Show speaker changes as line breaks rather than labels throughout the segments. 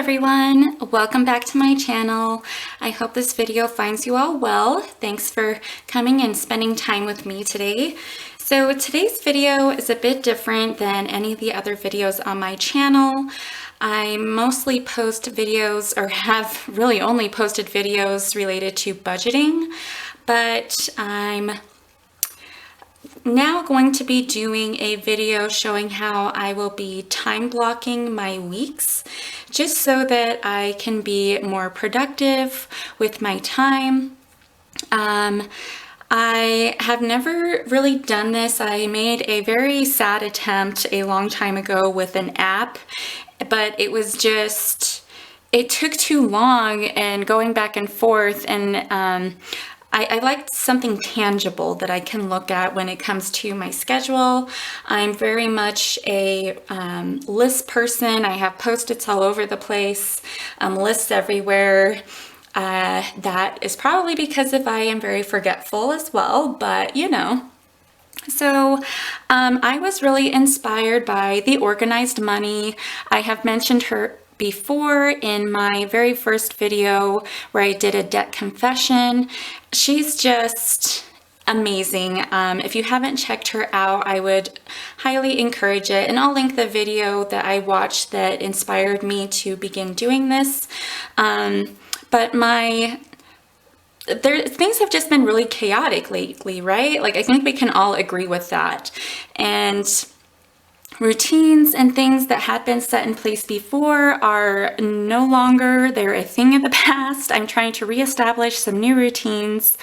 everyone, welcome back to my channel. I hope this video finds you all well. Thanks for coming and spending time with me today. So today's video is a bit different than any of the other videos on my channel. I mostly post videos, or have really only posted videos related to budgeting, but I'm now going to be doing a video showing how I will be time blocking my weeks, just so that I can be more productive with my time. I have never really done this. I made a very sad attempt a long time ago with an app, but it was just, it took too long and going back and forth, and I liked something tangible that I can look at when it comes to my schedule. I'm very much a list person. I have Post-its all over the place, lists everywhere. That is probably because I am very forgetful as well, but you know. So I was really inspired by The Organized Money. I have mentioned her before in my very first video where I did a debt confession. She's just amazing. If you haven't checked her out, I would highly encourage it, and I'll link the video that I watched that inspired me to begin doing this. But things have just been really chaotic lately, right? Like, I think we can all agree with that. And routines and things that had been set in place before are no longer, they're a thing of the past. I'm trying to reestablish some new routines.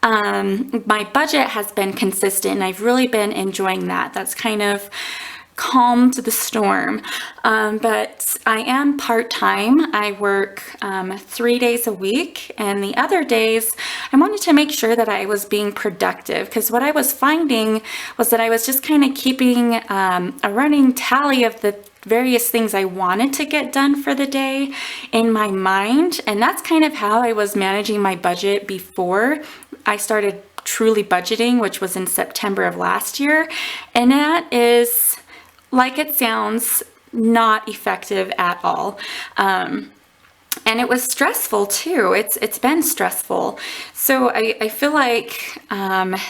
My budget has been consistent, and I've really been enjoying that. That's kind of calmed the storm. But I am part-time. I work 3 days a week, and the other days I wanted to make sure that I was being productive, because what I was finding was that I was just kind of keeping a running tally of the various things I wanted to get done for the day in my mind, and that's kind of how I was managing my budget before I started truly budgeting, which was in September of last year. And that is, like it sounds, not effective at all. And it was stressful too. It's been stressful. So I feel like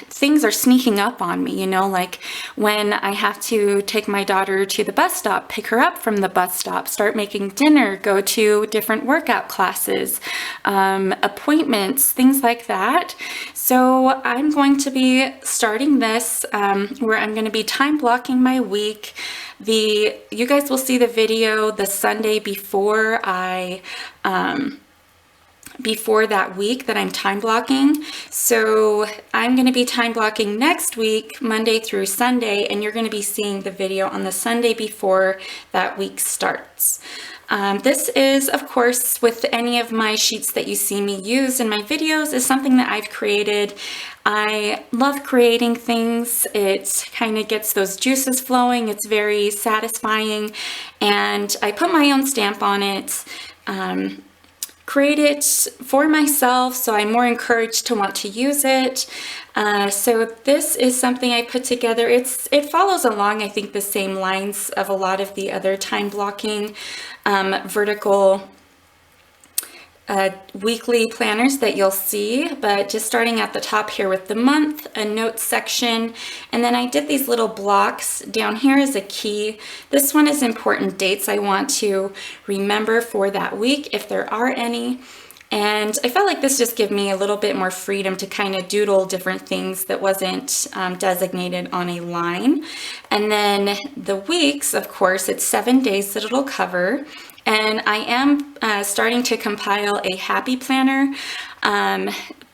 things are sneaking up on me, you know, like when I have to take my daughter to the bus stop, pick her up from the bus stop, start making dinner, go to different workout classes, appointments, things like that. So I'm going to be starting this where I'm going to be time blocking my week. You guys will see the video the Sunday before before that week that I'm time blocking. So I'm going to be time blocking next week, Monday through Sunday, and you're going to be seeing the video on the Sunday before that week starts. This is, of course, with any of my sheets that you see me use in my videos, is something that I've created. I love creating things. It kind of gets those juices flowing. It's very satisfying, and I put my own stamp on it. Create it for myself, so I'm more encouraged to want to use it. So this is something I put together. It follows along, I think, the same lines of a lot of the other time blocking vertical weekly planners that you'll see, but just starting at the top here with the month, a notes section, and then I did these little blocks. Down here is a key. This one is important dates I want to remember for that week, if there are any. And I felt like this just gave me a little bit more freedom to kind of doodle different things that wasn't designated on a line. And then the weeks, of course, it's 7 days that it'll cover. And I am starting to compile a happy planner,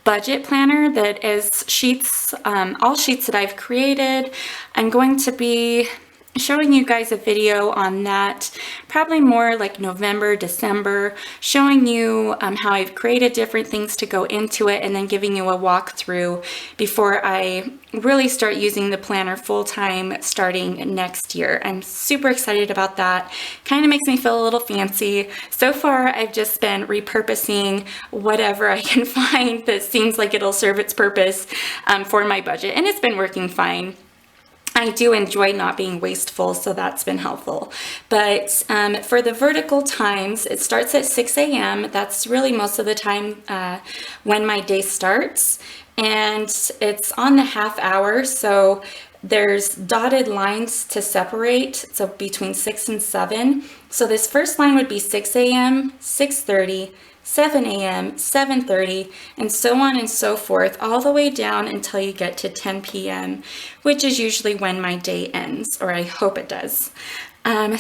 budget planner that is sheets, all sheets that I've created. I'm going to be showing you guys a video on that, probably more like November, December, showing you how I've created different things to go into it, and then giving you a walkthrough before I really start using the planner full-time starting next year. I'm super excited about that. Kind of makes me feel a little fancy. So far, I've just been repurposing whatever I can find that seems like it'll serve its purpose for my budget, and it's been working fine. I do enjoy not being wasteful, so that's been helpful. But for the vertical times, it starts at 6 a.m. That's really most of the time when my day starts. And it's on the half hour, so there's dotted lines to separate, so between 6 and 7. So this first line would be 6 a.m., 6:30, 7 a.m., 7:30, and so on and so forth, all the way down until you get to 10 p.m., which is usually when my day ends, or I hope it does.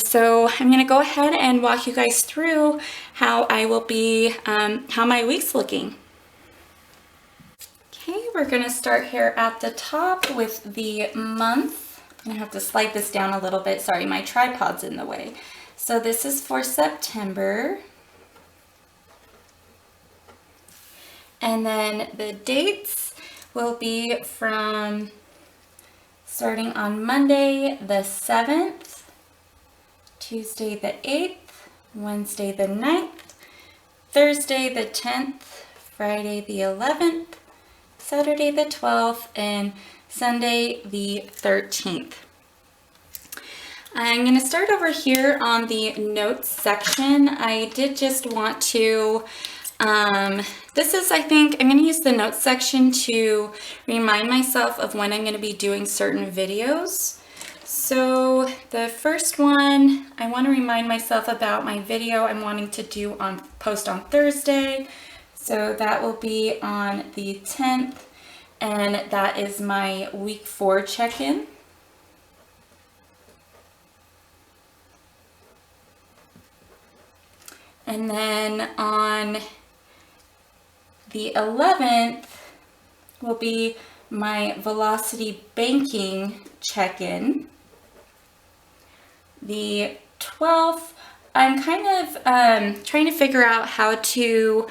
So I'm going to go ahead and walk you guys through how how my week's looking. Okay, we're going to start here at the top with the month. I'm going to have to slide this down a little bit. Sorry, my tripod's in the way. So this is for September. And then the dates will be from starting on Monday the 7th, Tuesday the 8th, Wednesday the 9th, Thursday the 10th, Friday the 11th, Saturday the 12th, and Sunday the 13th. I'm going to start over here on the notes section. I did just want to, I think, I'm going to use the notes section to remind myself of when I'm going to be doing certain videos. So the first one, I want to remind myself about my video I'm wanting to post on Thursday. So that will be on the 10th, and that is my week 4 check-in. And then on the 11th will be my velocity banking check-in. The 12th, I'm kind of trying to figure out how to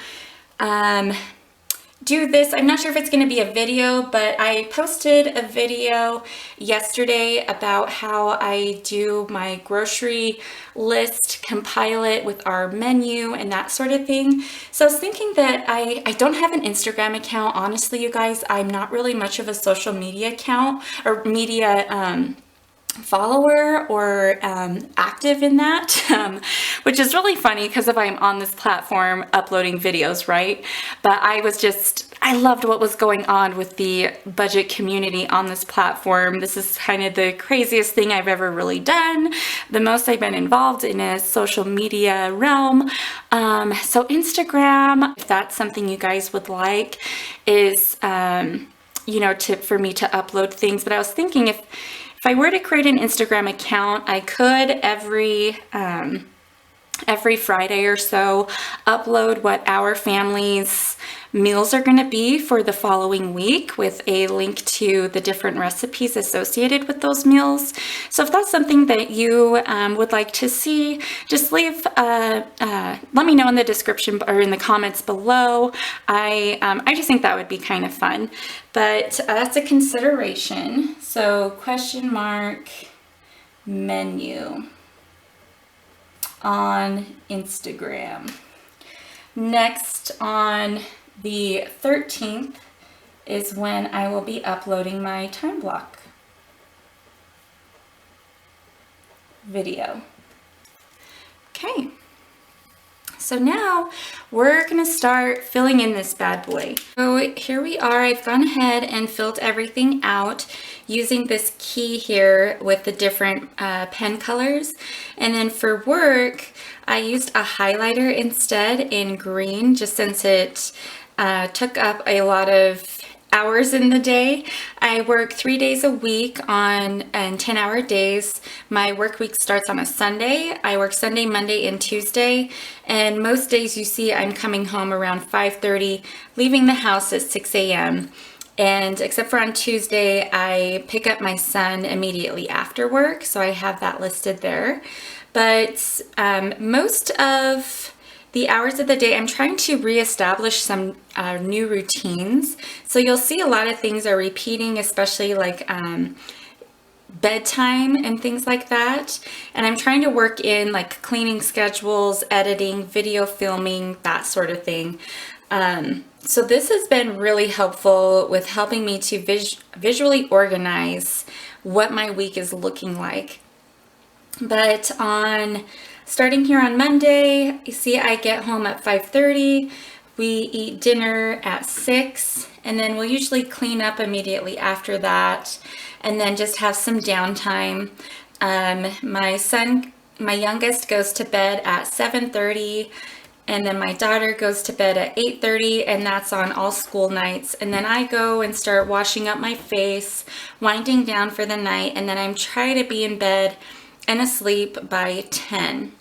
do this. I'm not sure if it's going to be a video, but I posted a video yesterday about how I do my grocery list, compile it with our menu and that sort of thing. So I was thinking that I don't have an Instagram account. Honestly, you guys, I'm not really much of a social media account or media follower or active in that, which is really funny because if I'm on this platform uploading videos, right? But I loved what was going on with the budget community on this platform. This is kind of the craziest thing I've ever really done. The most I've been involved in a social media realm. So Instagram, if that's something you guys would like, is, for me to upload things. But I was thinking if I were to create an Instagram account, I could every Friday or so upload what our family's meals are going to be for the following week with a link to the different recipes associated with those meals. So if that's something that you would like to see, just let me know in the description or in the comments below. I just think that would be kind of fun, but that's a consideration. So menu on Instagram. Next, on the 13th is when I will be uploading my time block video. Okay, so now we're gonna start filling in this bad boy. So here we are. I've gone ahead and filled everything out using this key here with the different pen colors. And then for work, I used a highlighter instead in green, just since it took up a lot of hours in the day. I work 3 days a week and 10-hour days. My work week starts on a Sunday. I work Sunday, Monday, and Tuesday. And most days you see I'm coming home around 5:30, leaving the house at 6 a.m. And except for on Tuesday, I pick up my son immediately after work. So I have that listed there. But most of the hours of the day, I'm trying to reestablish some new routines. So you'll see a lot of things are repeating, especially like bedtime and things like that. And I'm trying to work in like cleaning schedules, editing, video filming, that sort of thing. So this has been really helpful with helping me to visually organize what my week is looking like. But starting here on Monday, you see I get home at 5:30. We eat dinner at 6, and then we'll usually clean up immediately after that, and then just have some downtime. My youngest goes to bed at 7:30, and then my daughter goes to bed at 8:30, and that's on all school nights. And then I go and start washing up my face, winding down for the night, and then I'm trying to be in bed and asleep by 10.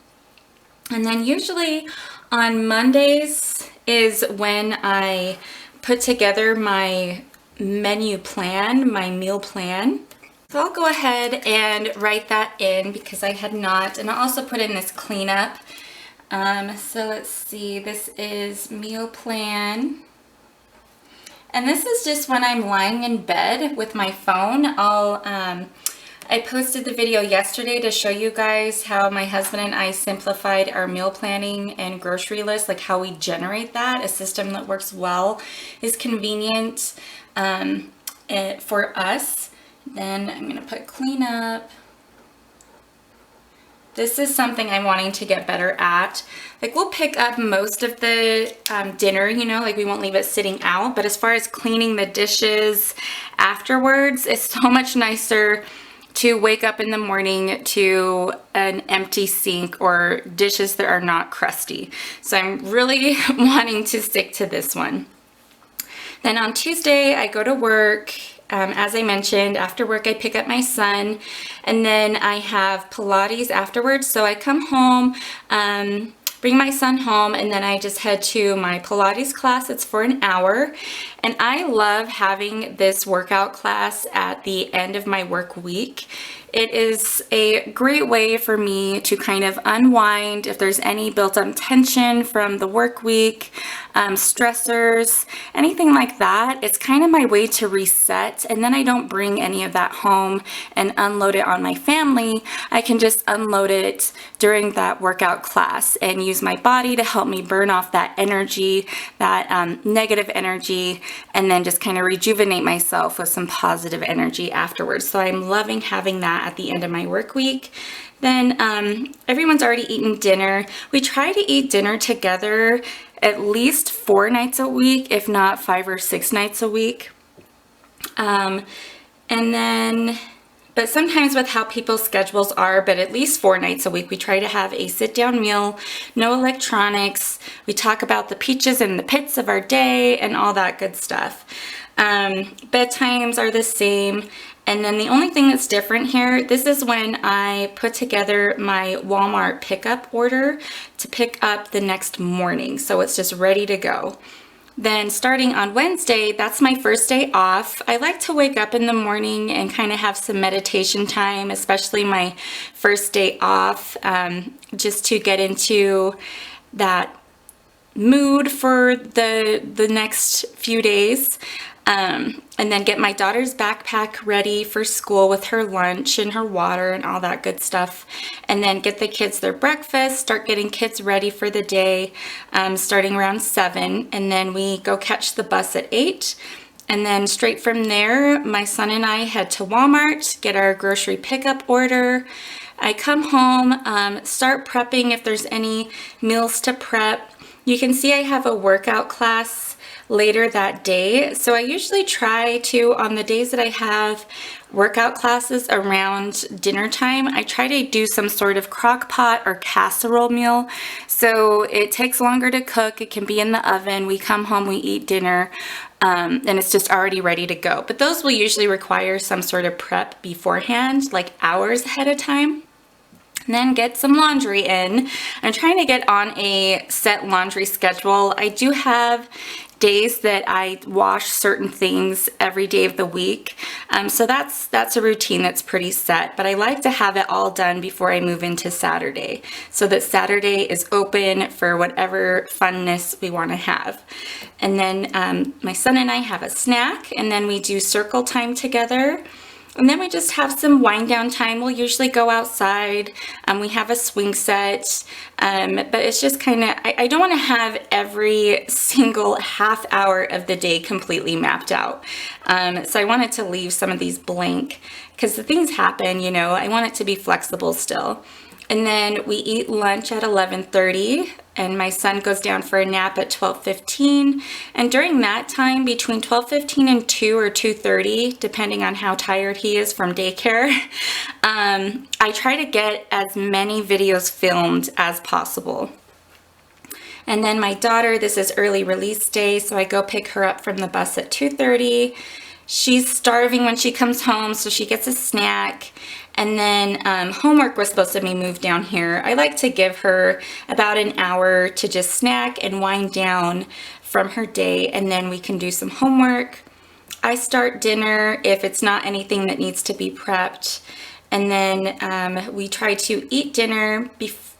And then usually on Mondays is when I put together my menu plan, my meal plan. So I'll go ahead and write that in because I had not, and I'll also put in this cleanup. So let's see, this is meal plan. And this is just when I'm lying in bed with my phone. I posted the video yesterday to show you guys how my husband and I simplified our meal planning and grocery list, like how we generate that, a system that works well, is convenient for us. Then I'm going to put clean up. This is something I'm wanting to get better at. Like, we'll pick up most of the dinner, you know, like we won't leave it sitting out. But as far as cleaning the dishes afterwards, it's so much nicer to wake up in the morning to an empty sink or dishes that are not crusty. So I'm really wanting to stick to this one. Then on Tuesday, I go to work. As I mentioned, after work I pick up my son, and then I have Pilates afterwards. So I come home, bring my son home, and then I just head to my Pilates class. It's for an hour, and I love having this workout class at the end of my work week. It is a great way for me to kind of unwind if there's any built-up tension from the work week, stressors, anything like that. It's kind of my way to reset, and then I don't bring any of that home and unload it on my family. I can just unload it during that workout class and use my body to help me burn off that energy, that negative energy, and then just kind of rejuvenate myself with some positive energy afterwards. So I'm loving having that at the end of my work week. Then everyone's already eaten dinner. We try to eat dinner together at least 4 nights a week, if not 5 or 6 nights a week. But sometimes with how people's schedules are, but at least 4 nights a week, we try to have a sit-down meal, no electronics. We talk about the peaches and the pits of our day and all that good stuff. Bedtimes are the same. And then the only thing that's different here, this is when I put together my Walmart pickup order to pick up the next morning. So it's just ready to go. Then starting on Wednesday, that's my first day off. I like to wake up in the morning and kind of have some meditation time, especially my first day off, just to get into that mood for the next few days. And then get my daughter's backpack ready for school with her lunch and her water and all that good stuff. And then get the kids their breakfast, start getting kids ready for the day, starting around 7. And then we go catch the bus at 8. And then straight from there, my son and I head to Walmart, get our grocery pickup order. I come home, start prepping if there's any meals to prep. You can see I have a workout class later that day. So I usually try to, on the days that I have workout classes around dinner time, I try to do some sort of crock pot or casserole meal. So it takes longer to cook. It can be in the oven. We come home, we eat dinner, and it's just already ready to go. But those will usually require some sort of prep beforehand, like hours ahead of time. And then get some laundry in. I'm trying to get on a set laundry schedule. I do have days that I wash certain things every day of the week. So that's a routine that's pretty set, but I like to have it all done before I move into Saturday so that Saturday is open for whatever funness we want to have. And then my son and I have a snack, and then we do circle time together. And then we just have some wind down time. We'll usually go outside. We have a swing set, but it's just kind of, I don't want to have every single half hour of the day completely mapped out. So I wanted to leave some of these blank because the things happen, you know, I want it to be flexible still. And then we eat lunch at 11:30, and my son goes down for a nap at 12:15. And during that time, between 12:15 and 2 or 2:30, depending on how tired he is from daycare, I try to get as many videos filmed as possible. And then my daughter, this is early release day, so I go pick her up from the bus at 2:30. She's starving when she comes home, so she gets a snack. And then homework was supposed to be moved down here. I like to give her about an hour to just snack and wind down from her day, and then we can do some homework. I start dinner if it's not anything that needs to be prepped. And then we try to eat dinner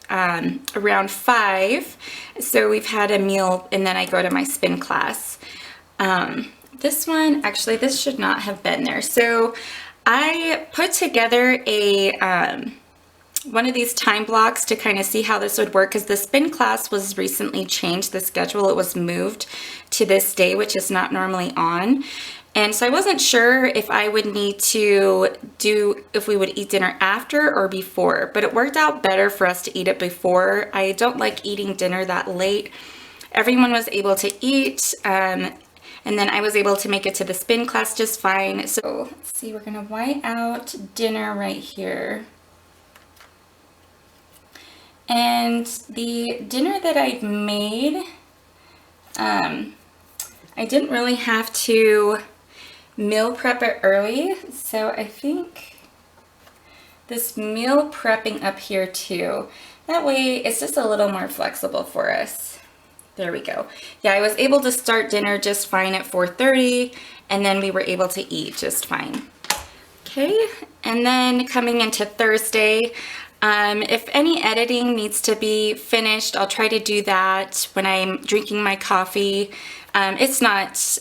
around 5. So we've had a meal, and then I go to my spin class. This one, actually, this should not have been there. So I put together a one of these time blocks to kind of see how this would work, because the spin class was recently changed, the schedule. It was moved to this day, which is not normally on. And so I wasn't sure if I would need to if we would eat dinner after or before, but it worked out better for us to eat it before. I don't like eating dinner that late. Everyone was able to eat, and then I was able to make it to the spin class just fine. So let's see, we're gonna white out dinner right here. And the dinner that I've made, I didn't really have to meal prep it early. So I think this meal prepping up here too, that way it's just a little more flexible for us. There we go. Yeah, I was able to start dinner just fine at 4:30, and then we were able to eat just fine. Okay, and then coming into Thursday, if any editing needs to be finished, I'll try to do that when I'm drinking my coffee. It's not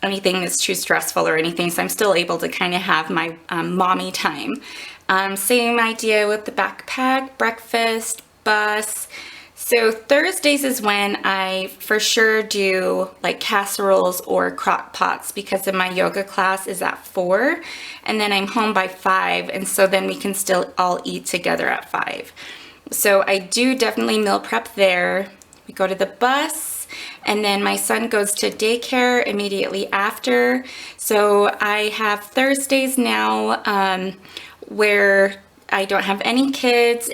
anything that's too stressful or anything, so I'm still able to kind of have my mommy time. Same idea with the backpack, breakfast, bus. So Thursdays is when I for sure do like casseroles or crock pots, because my yoga class is at 4, and then I'm home by 5, and so then we can still all eat together at 5. So I do definitely meal prep there. We go to the bus, and then my son goes to daycare immediately after. So I have Thursdays now where I don't have any kids.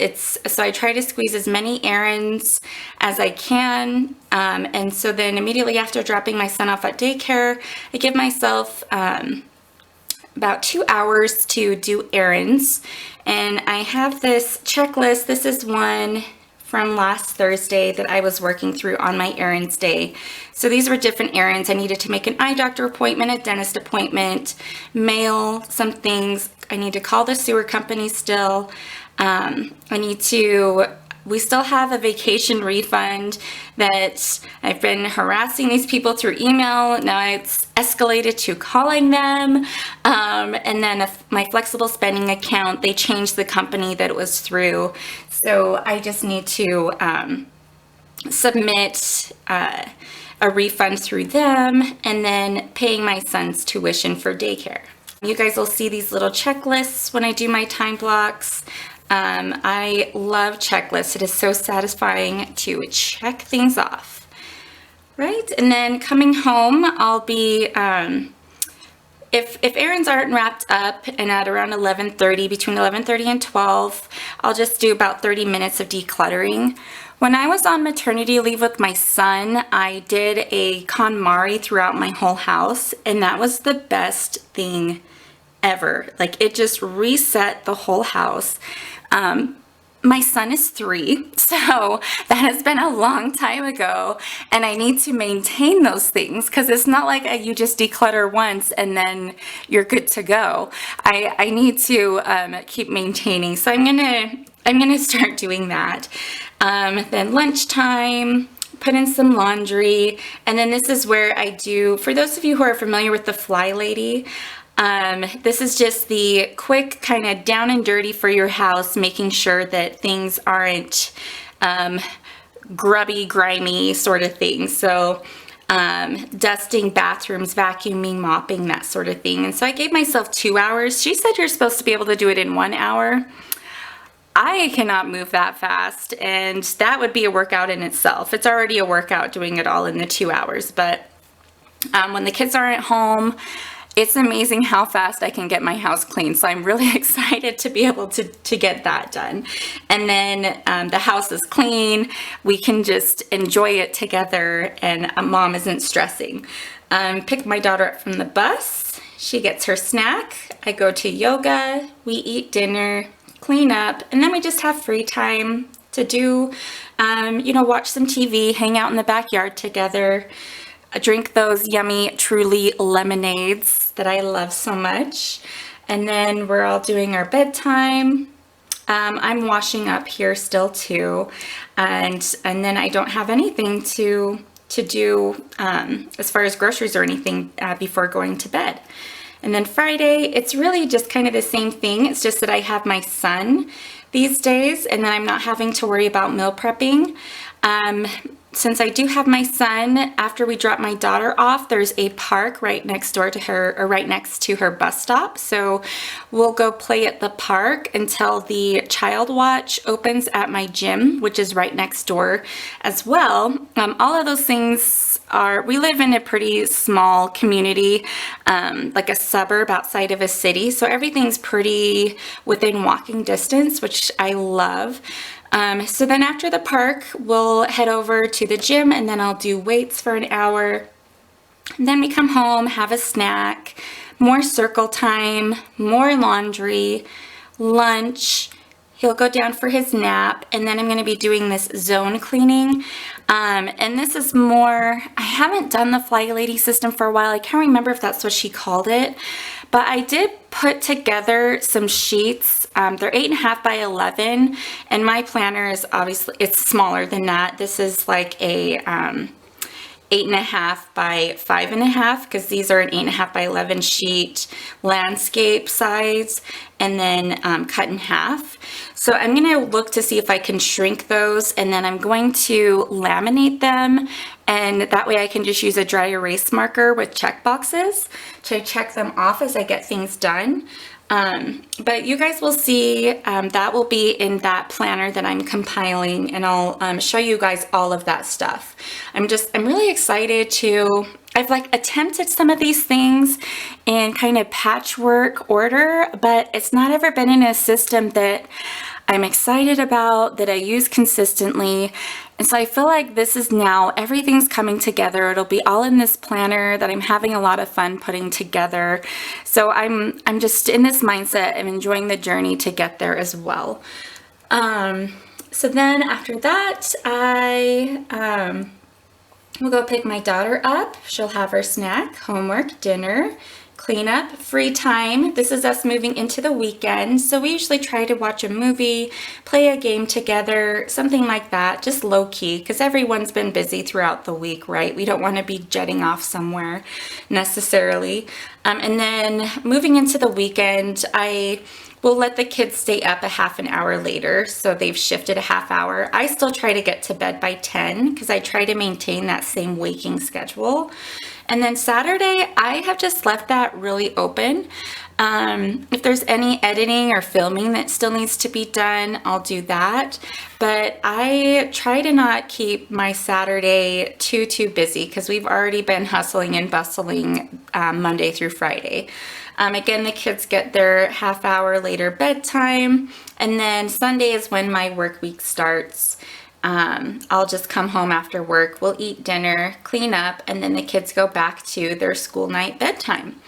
So I try to squeeze as many errands as I can. And so then immediately after dropping my son off at daycare, I give myself about 2 hours to do errands. And I have this checklist. This is one from last Thursday that I was working through on my errands day. So these were different errands. I needed to make an eye doctor appointment, a dentist appointment, mail some things. I need to call the sewer company still. We still have a vacation refund that I've been harassing these people through email. Now it's escalated to calling them. And then my flexible spending account, they changed the company that it was through. So I just need to submit a refund through them, and then paying my son's tuition for daycare. You guys will see these little checklists when I do my time blocks. I love checklists. It is so satisfying to check things off, right? And then coming home, I'll be, if errands aren't wrapped up, and at around 11:30, between 11:30 and 12, I'll just do about 30 minutes of decluttering. When I was on maternity leave with my son, I did a KonMari throughout my whole house, and that was the best thing ever. Like, it just reset the whole house. My son is 3, so that has been a long time ago, and I need to maintain those things, because it's not like you just declutter once and then you're good to go. I need to keep maintaining, so I'm gonna start doing that. Then lunchtime, put in some laundry, and then this is where I do, for those of you who are familiar with the Fly Lady, This is just the quick kind of down and dirty for your house, making sure that things aren't grubby, grimy sort of thing. So dusting bathrooms, vacuuming, mopping, that sort of thing. And so I gave myself 2 hours. She said you're supposed to be able to do it in 1 hour. I cannot move that fast, and that would be a workout in itself. It's already a workout doing it all in the 2 hours, but when the kids aren't home, it's amazing how fast I can get my house clean. So I'm really excited to be able to get that done. And then the house is clean. We can just enjoy it together, and mom isn't stressing. Pick my daughter up from the bus. She gets her snack. I go to yoga. We eat dinner, clean up, and then we just have free time to do, watch some TV, hang out in the backyard together, drink those yummy Truly lemonades that I love so much. And then we're all doing our bedtime. I'm washing up here still too. And then I don't have anything to do as far as groceries or anything before going to bed. And then Friday, it's really just kind of the same thing. It's just that I have my son these days, and then I'm not having to worry about meal prepping. Since I do have my son, after we drop my daughter off, there's a park right next door to her, or right next to her bus stop. So we'll go play at the park until the child watch opens at my gym, which is right next door as well. All of those things we live in a pretty small community, like a suburb outside of a city. So everything's pretty within walking distance, which I love. So then after the park, we'll head over to the gym, and then I'll do weights for an hour. And then we come home, have a snack, more circle time, more laundry, lunch. He'll go down for his nap, and then I'm going to be doing this zone cleaning. And this is more, I haven't done the Fly Lady system for a while. I can't remember if that's what she called it, but I did put together some sheets. They're 8.5 by 11, and my planner is obviously, it's smaller than that. This is like a 8.5 by 5.5, because these are an 8.5 by 11 sheet landscape size, and then cut in half. So I'm going to look to see if I can shrink those, and then I'm going to laminate them, and that way I can just use a dry erase marker with check boxes to check them off as I get things done. But you guys will see that will be in that planner that I'm compiling, and I'll show you guys all of that stuff. I'm really excited I've like attempted some of these things in kind of patchwork order, but it's not ever been in a system that I'm excited about, that I use consistently. And so I feel like this is now, everything's coming together. It'll be all in this planner that I'm having a lot of fun putting together. So I'm just in this mindset of enjoying the journey to get there as well. So then after that, I will go pick my daughter up. She'll have her snack, homework, dinner, cleanup, free time. This is us moving into the weekend, so we usually try to watch a movie, play a game together, something like that, just low-key, because everyone's been busy throughout the week, right? We don't want to be jetting off somewhere necessarily. And then moving into the weekend, I will let the kids stay up a half an hour later, so they've shifted a half hour. I still try to get to bed by 10 because I try to maintain that same waking schedule. And then Saturday, I have just left that really open. If there's any editing or filming that still needs to be done, I'll do that. But I try to not keep my Saturday too busy because we've already been hustling and bustling Monday through Friday. Again, the kids get their half hour later bedtime, and then Sunday is when my work week starts. I'll just come home after work, we'll eat dinner, clean up, and then the kids go back to their school night bedtime.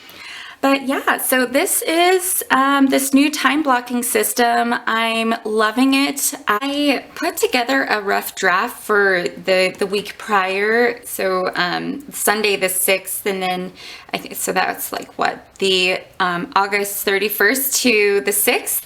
But yeah, so this is this new time blocking system. I'm loving it. I put together a rough draft for the week prior. So Sunday the 6th, and then I think so that's like what, the August 31st to the 6th.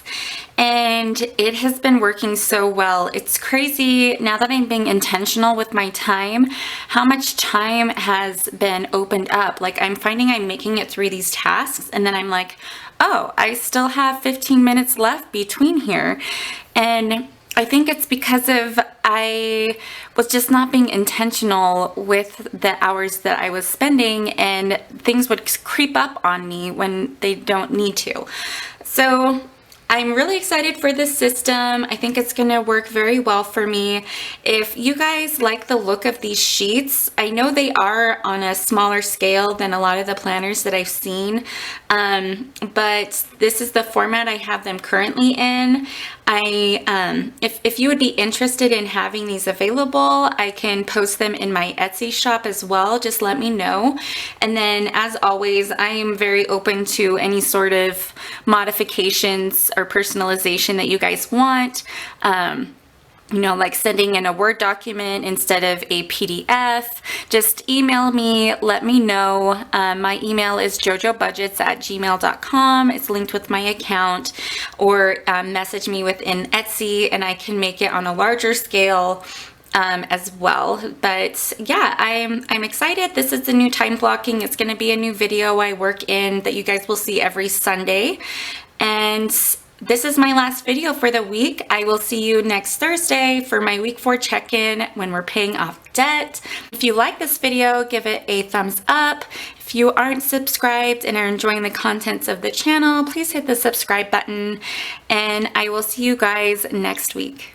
and it has been working so well. It's crazy now that I'm being intentional with my time, how much time has been opened up. Like, I'm finding I'm making it through these tasks, and then I'm like, oh, I still have 15 minutes left between here. And I think it's because of I was just not being intentional with the hours that I was spending, and things would creep up on me when they don't need to. So I'm really excited for this system. I think it's going to work very well for me. If you guys like the look of these sheets, I know they are on a smaller scale than a lot of the planners that I've seen, but this is the format I have them currently in. If you would be interested in having these available, I can post them in my Etsy shop as well. Just let me know. And then, as always, I am very open to any sort of modifications or personalization that you guys want. You know, like sending in a Word document instead of a PDF, just email me, let me know. My email is jojobudgets@gmail.com. It's linked with my account, or message me within Etsy and I can make it on a larger scale as well. But yeah, I'm excited. This is the new time blocking. It's going to be a new video I work in that you guys will see every Sunday. And this is my last video for the week. I will see you next Thursday for my week 4 check-in when we're paying off debt. If you like this video, give it a thumbs up. If you aren't subscribed and are enjoying the contents of the channel, please hit the subscribe button, and I will see you guys next week.